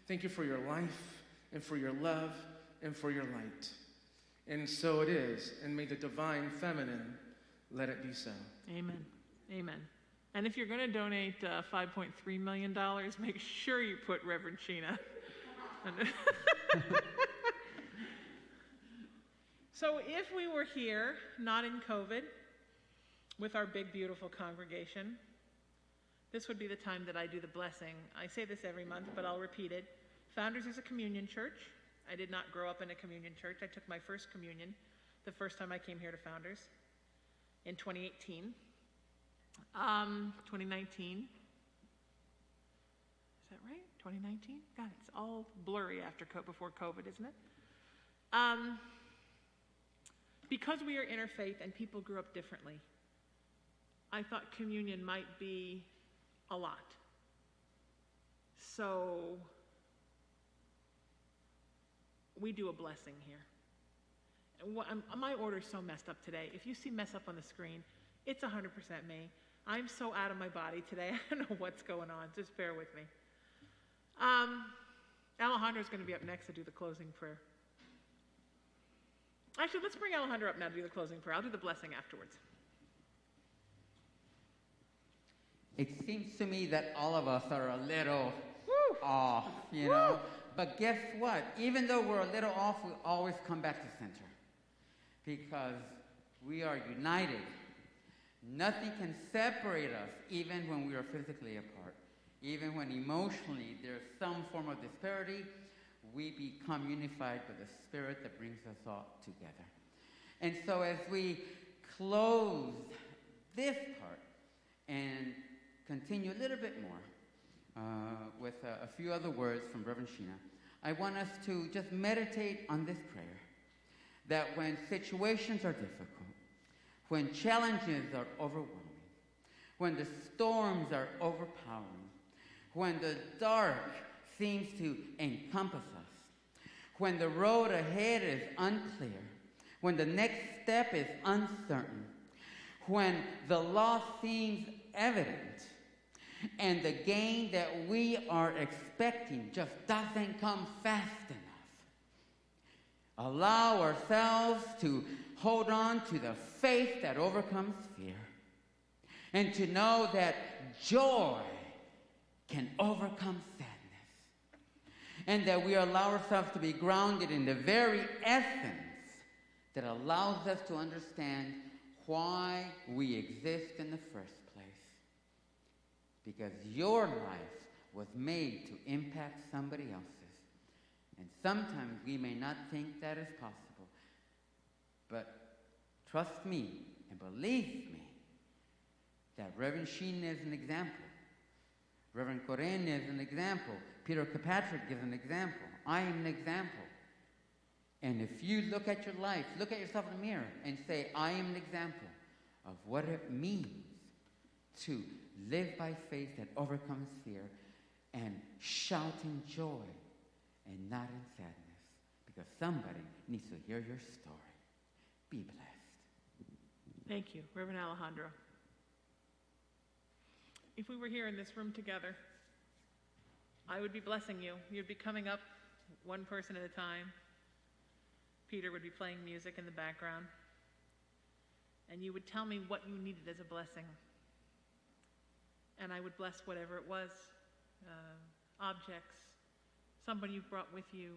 Thank you for your life and for your love and for your light. And so it is. And may the divine feminine let it be so. Amen. Amen. And if you're going to donate $5.3 million, make sure you put Reverend Sheena. So if we were here, not in COVID, with our big, beautiful congregation, this would be the time that I do the blessing. I say this every month, but I'll repeat it. Founders is a communion church. I did not grow up in a communion church. I took my first communion the first time I came here to Founders in 2018. 2019. Is that right? 2019? God, it's all blurry before COVID, isn't it? Because we are interfaith and people grew up differently, I thought communion might be a lot. So we do a blessing here. My order's so messed up today. If you see mess up on the screen, it's 100% me. I'm so out of my body today. I don't know what's going on. Just bear with me. Alejandro's going to be up next to do the closing prayer. Actually, let's bring Alejandro up now to do the closing prayer. I'll do the blessing afterwards. It seems to me that all of us are a little off, you know. But guess what? Even though we're a little off, we always come back to center. Because we are united. Nothing can separate us, even when we are physically apart. Even when emotionally there's some form of disparity, we become unified by the Spirit that brings us all together. And so as we close this part and continue a little bit more with a few other words from Reverend Sheena, I want us to just meditate on this prayer, that when situations are difficult, when challenges are overwhelming, when the storms are overpowering, when the dark seems to encompass us, when the road ahead is unclear, when the next step is uncertain, when the loss seems evident, and the gain that we are expecting just doesn't come fast enough, allow ourselves to hold on to the faith that overcomes fear, and to know that joy can overcome sadness, and that we allow ourselves to be grounded in the very essence that allows us to understand why we exist in the first place. Because your life was made to impact somebody else's. And sometimes we may not think that is possible. But trust me and believe me that Reverend Sheena is an example. Reverend Corena is an example. Peter Kirkpatrick is an example. I am an example. And if you look at your life, look at yourself in the mirror and say, I am an example of what it means to live by faith that overcomes fear and shout in joy and not in sadness, because somebody needs to hear your story. Be blessed. Thank you, Reverend Alejandro. If we were here in this room together, I would be blessing you. You'd be coming up one person at a time. Peter would be playing music in the background. And you would tell me what you needed as a blessing. And I would bless whatever it was. Objects, somebody you've brought with you,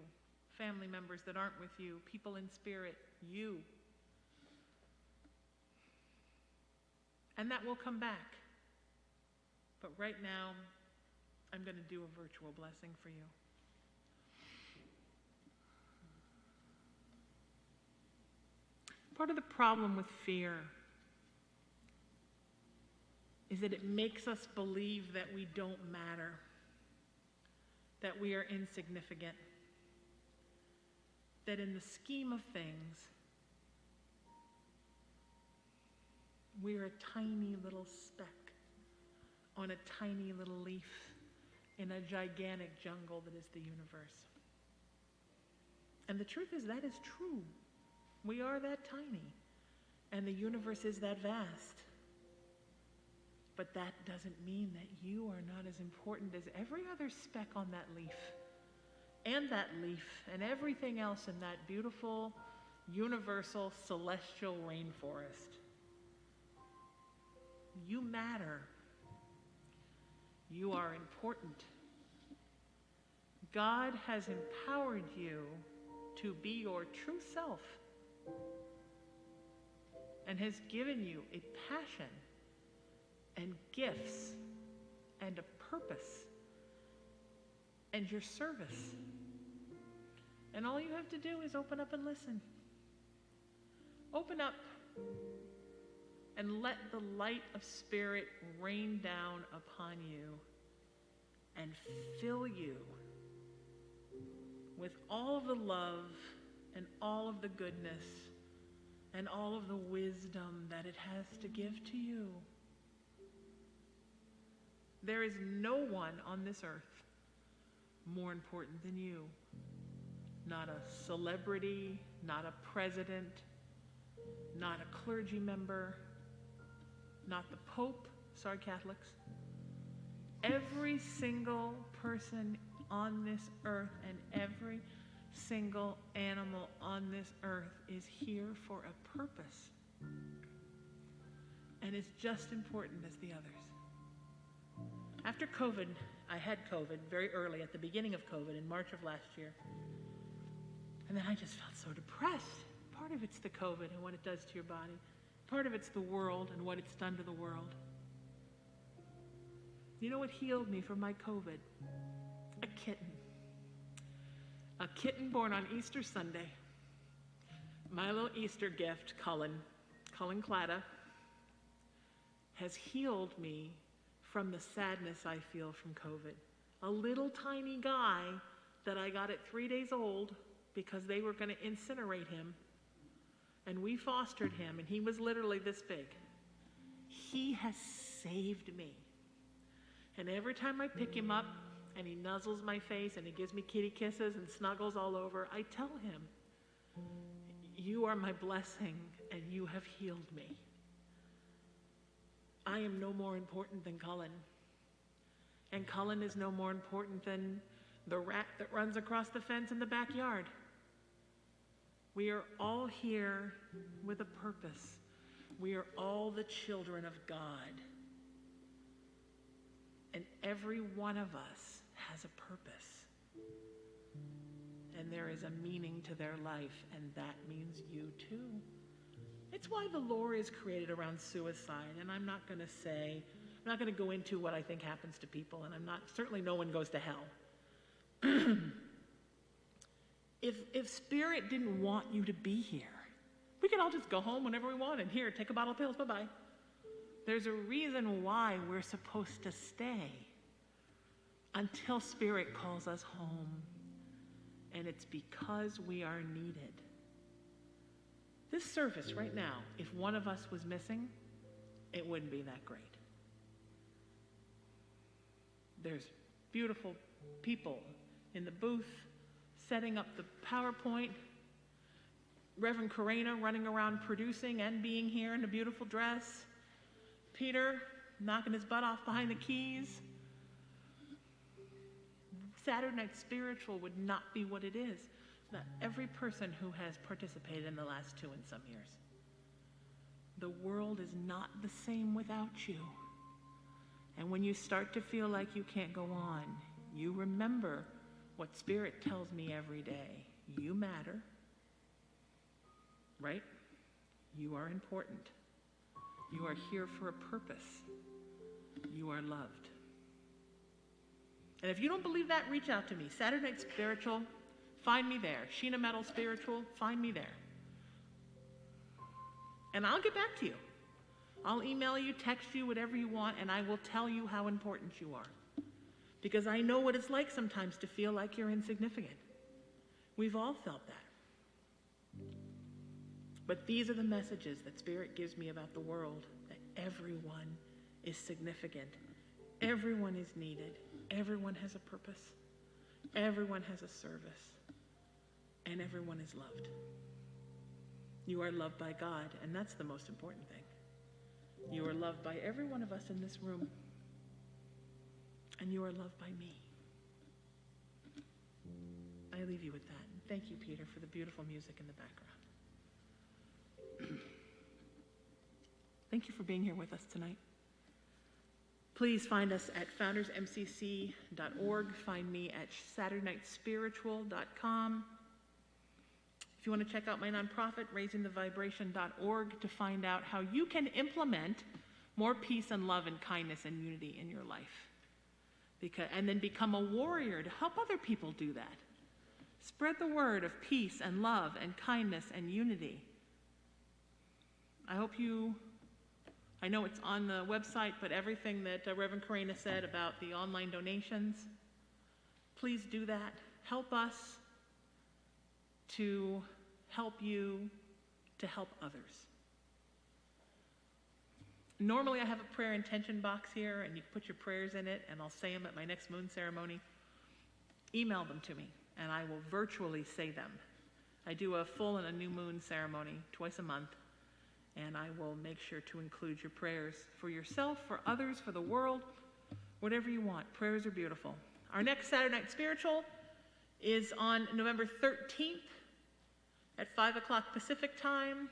family members that aren't with you, people in spirit, you. And that will come back. But right now, I'm going to do a virtual blessing for you. Part of the problem with fear is that it makes us believe that we don't matter, that we are insignificant, that in the scheme of things, we are a tiny little speck on a tiny little leaf in a gigantic jungle that is the universe. And the truth is, that is true. We are that tiny, and the universe is that vast. But that doesn't mean that you are not as important as every other speck on that leaf, and everything else in that beautiful, universal, celestial rainforest. You matter. You are important. God has empowered you to be your true self and has given you a passion and gifts and a purpose and your service. And all you have to do is open up and listen. Open up and let the light of Spirit rain down upon you and fill you with all of the love and all of the goodness and all of the wisdom that it has to give to you. There is no one on this earth more important than you. Not a celebrity, not a president, not a clergy member, not the Pope, sorry Catholics. Every single person on this earth and every single animal on this earth is here for a purpose and is just important as the others. After COVID, I had COVID very early, at the beginning of COVID, in March of last year. And then I just felt so depressed. Part of it's the COVID and what it does to your body. Part of it's the world and what it's done to the world. You know what healed me from my COVID? A kitten. A kitten born on Easter Sunday. My little Easter gift, Cullen Clatta, has healed me from the sadness I feel from COVID. A little tiny guy that I got at 3 days old because they were going to incinerate him, and we fostered him, and he was literally this big. He has saved me. And every time I pick him up and he nuzzles my face and he gives me kitty kisses and snuggles all over, I tell him, you are my blessing and you have healed me. I am no more important than Cullen. And Cullen is no more important than the rat that runs across the fence in the backyard. We are all here with a purpose. We are all the children of God. And every one of us has a purpose. And there is a meaning to their life, and that means you too. It's why the lore is created around suicide, and I'm not going to go into what I think happens to people, and certainly no one goes to hell. If Spirit didn't want you to be here, we could all just go home whenever we want, and here, take a bottle of pills, bye-bye. There's a reason why we're supposed to stay until Spirit calls us home, and it's because we are needed. This service right now, if one of us was missing, it wouldn't be that great. There's beautiful people in the booth setting up the PowerPoint. Reverend Corena running around producing and being here in a beautiful dress. Peter knocking his butt off behind the keys. Saturday Night Spiritual would not be what it is. Not every person who has participated in the last 2 and some years. The world is not the same without you. And when you start to feel like you can't go on, you remember what Spirit tells me every day. You matter, right? You are important. You are here for a purpose. You are loved. And if you don't believe that, reach out to me. Saturday Night Spiritual, find me there. Sheena Metal Spiritual, find me there. And I'll get back to you. I'll email you, text you, whatever you want, and I will tell you how important you are. Because I know what it's like sometimes to feel like you're insignificant. We've all felt that. But these are the messages that Spirit gives me about the world, that everyone is significant. Everyone is needed. Everyone has a purpose. Everyone has a service. And everyone is loved. You are loved by God, and that's the most important thing. You are loved by every one of us in this room. And you are loved by me. I leave you with that. And thank you, Peter, for the beautiful music in the background. Thank you for being here with us tonight. Please find us at FoundersMCC.org. Find me at SaturdayNightSpiritual.com. If you want to check out my nonprofit, RaisingTheVibration.org, to find out how you can implement more peace and love and kindness and unity in your life. And then become a warrior to help other people do that. Spread the word of peace and love and kindness and unity. I know it's on the website, but everything that Reverend Corena said about the online donations, please do that. Help us to help you to help others. Normally I have a prayer intention box here, and you can put your prayers in it, and I'll say them at my next moon ceremony. Email them to me, and I will virtually say them. I do a full and a new moon ceremony twice a month, and I will make sure to include your prayers for yourself, for others, for the world, whatever you want. Prayers are beautiful. Our next Saturday Night Spiritual is on November 13th at 5 o'clock Pacific time.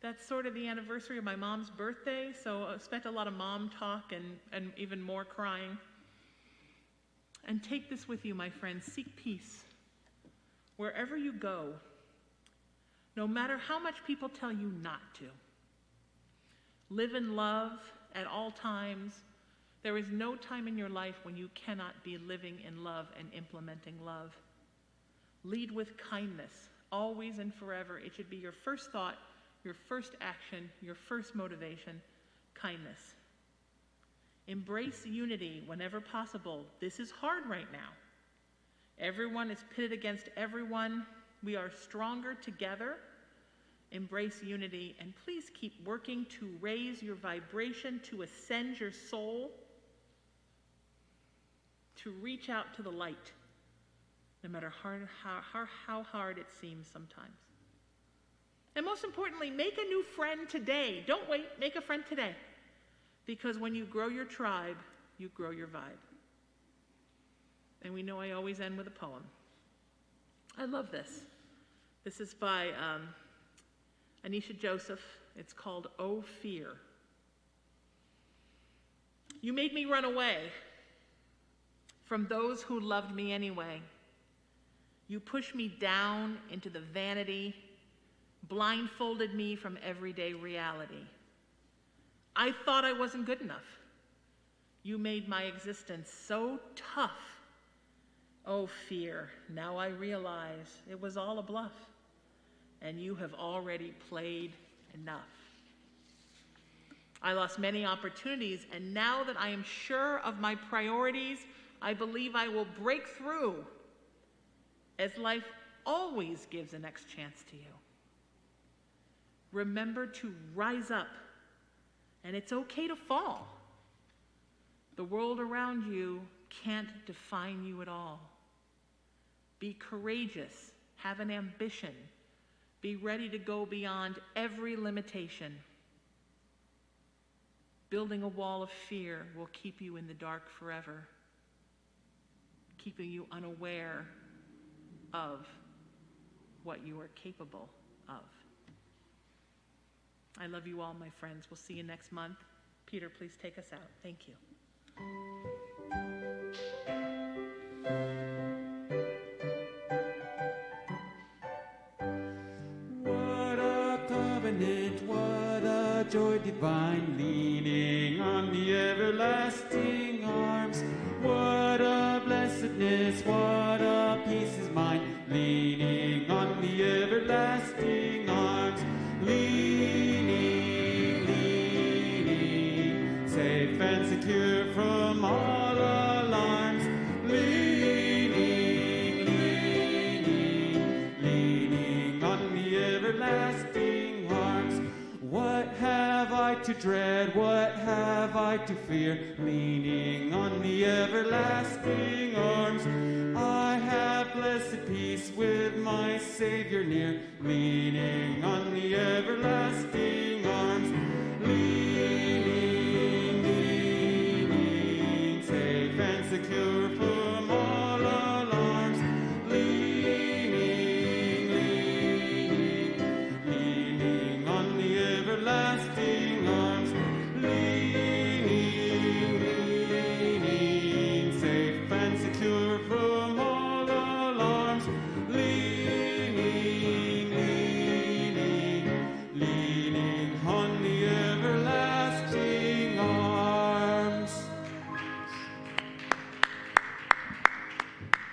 That's sort of the anniversary of my mom's birthday, so I spent a lot of mom talk and even more crying. And take this with you, my friends. Seek peace. Wherever you go, no matter how much people tell you not to. Live in love at all times. There is no time in your life when you cannot be living in love and implementing love. Lead with kindness, always and forever. It should be your first thought, your first action, your first motivation, kindness. Embrace unity whenever possible. This is hard right now. Everyone is pitted against everyone. We are stronger together. Embrace unity, and please keep working to raise your vibration, to ascend your soul, to reach out to the light, no matter how hard it seems sometimes. And most importantly, make a new friend today. Don't wait, make a friend today. Because when you grow your tribe, you grow your vibe. And we know I always end with a poem. I love this. This is by Anisha Joseph. It's called "Oh Fear." You made me run away from those who loved me anyway. You pushed me down into the vanity, blindfolded me from everyday reality. I thought I wasn't good enough. You made my existence so tough. Oh, fear, now I realize it was all a bluff, and you have already played enough. I lost many opportunities, and now that I am sure of my priorities, I believe I will break through, as life always gives a next chance to you. Remember to rise up, and it's okay to fall. The world around you can't define you at all. Be courageous, have an ambition, be ready to go beyond every limitation. Building a wall of fear will keep you in the dark forever, keeping you unaware of what you are capable of. I love you all, my friends. We'll see you next month. Peter, please take us out. Thank you. What a covenant, what a joy divine, leaning on the everlasting arms. What a blessedness, what a peace is mine, leaning on the everlasting arms. Leaning, leaning. to dread? What have I to fear? Leaning on the everlasting arms, I have blessed peace with my Savior near. Leaning on the everlasting arms, leaning, safe and secure for